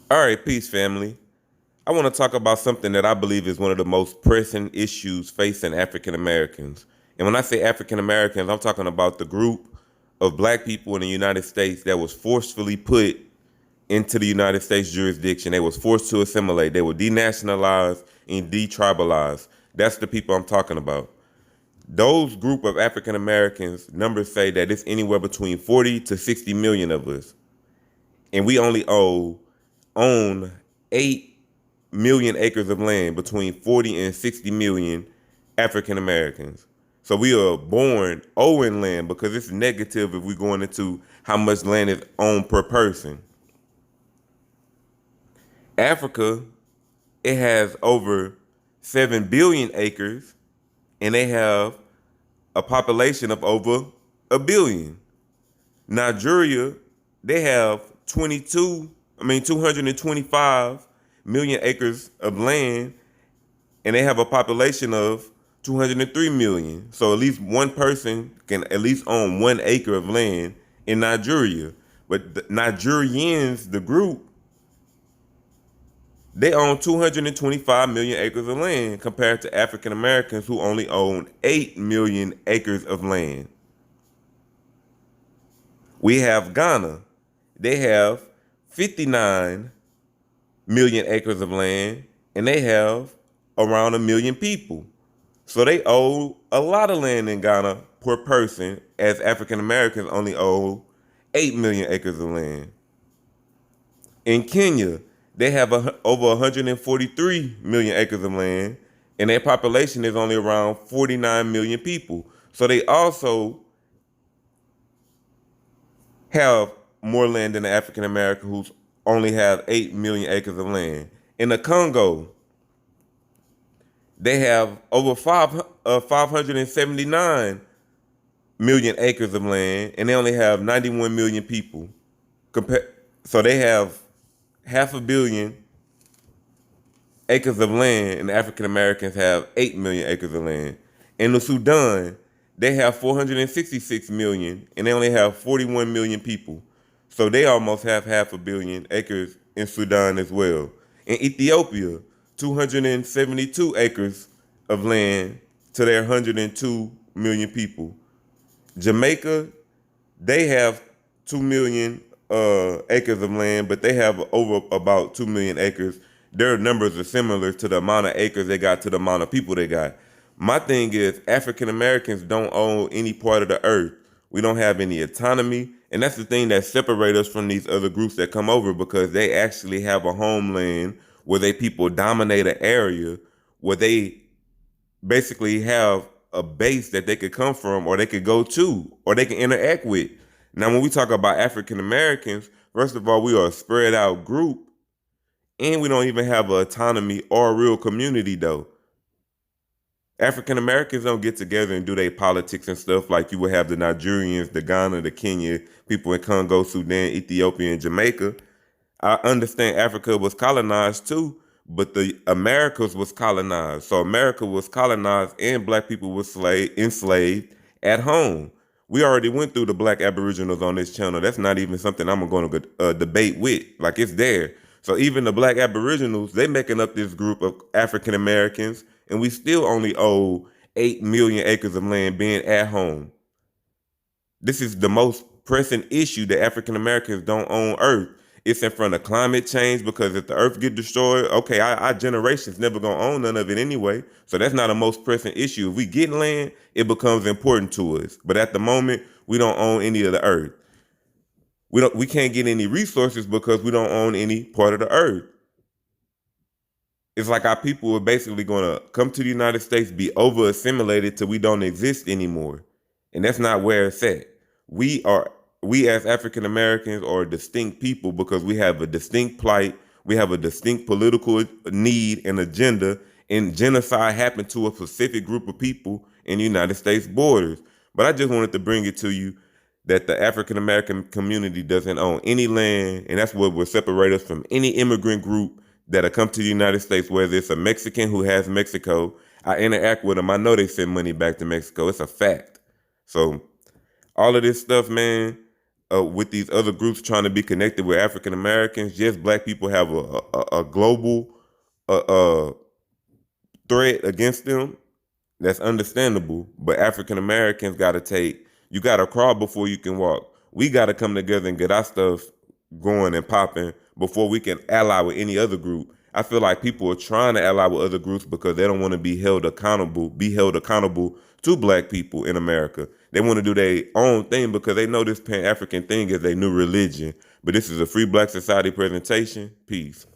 All right, peace, family. I want to talk about something that I believe is one of the most pressing issues facing African Americans. And when I say African Americans, I'm talking about the group of black people in the United States that was forcefully put into the United States jurisdiction. They was forced to assimilate. They were denationalized and detribalized. That's the people I'm talking about. Those group of African Americans, numbers say that it's anywhere between 40 to 60 million of us. And we only own 8 million acres of land between 40 and 60 million African Americans. So we are born owing land because it's negative if we're going into how much land is owned per person. Africa, it has over 7 billion acres and they have a population of over a billion. Nigeria, they have 225 million acres of land, and they have a population of 203 million. So at least one person can at least own 1 acre of land in Nigeria. But the Nigerians, the group, they own 225 million acres of land compared to African Americans who only own 8 million acres of land. We have Ghana. They have 59 million acres of land and they have around a million people. So they owe a lot of land in Ghana per person, as African Americans only owe 8 million acres of land. In Kenya, they have over 143 million acres of land and their population is only around 49 million people. So they also have more land than the African American who's only have 8 million acres of land. In the Congo, they have over 579 million acres of land, and they only have 91 million people. So they have half a billion acres of land, and African Americans have 8 million acres of land. In the Sudan, they have 466 million, and they only have 41 million people. So they almost have half a billion acres in Sudan as well. In Ethiopia, 272 acres of land to their 102 million people. Jamaica, they have 2 million acres of land, but they have over about 2 million acres. Their numbers are similar to the amount of acres they got to the amount of people they got. My thing is, African Americans don't own any part of the earth. We don't have any autonomy. And that's the thing that separates us from these other groups that come over, because they actually have a homeland where they people dominate an area where they basically have a base that they could come from or they could go to or they can interact with. Now, when we talk about African Americans, first of all, we are a spread out group and we don't even have an autonomy or a real community though. African Americans don't get together and do their politics and stuff like you would have the Nigerians, the Ghana, the Kenya, people in Congo, Sudan, Ethiopia, and Jamaica. I understand Africa was colonized too, but the Americas was colonized. So America was colonized and black people were enslaved at home. We already went through the black aboriginals on this channel. That's not even something I'm going to debate with. Like, it's there. So even the black aboriginals, they making up this group of African Americans, and we still only owe 8 million acres of land being at home. This is the most pressing issue that African Americans don't own Earth. It's in front of climate change, because if the Earth get destroyed, okay, our generation's never gonna own none of it anyway. So that's not a most pressing issue. If we get land, it becomes important to us. But at the moment, we don't own any of the Earth. We can't get any resources because we don't own any part of the Earth. It's like our people are basically gonna come to the United States, be over assimilated till we don't exist anymore. And that's not where it's at. We are we as African Americans are a distinct people because we have a distinct plight, we have a distinct political need and agenda, and genocide happened to a specific group of people in the United States borders. But I just wanted to bring it to you that the African American community doesn't own any land, and that's what will separate us from any immigrant group that'll come to the United States, whether it's a Mexican who has Mexico. I interact with them. I know they send money back to Mexico. It's a fact. So all of this stuff, man, with these other groups trying to be connected with African Americans. Yes, black people have a global uh, threat against them. That's understandable, but African Americans got to you got to crawl before you can walk. We got to come together and get our stuff going and popping before we can ally with any other group. I feel like people are trying to ally with other groups because they don't want to be held accountable to black people in America. They want to do their own thing because they know this Pan-African thing is a new religion. But this is a free black society presentation. Peace.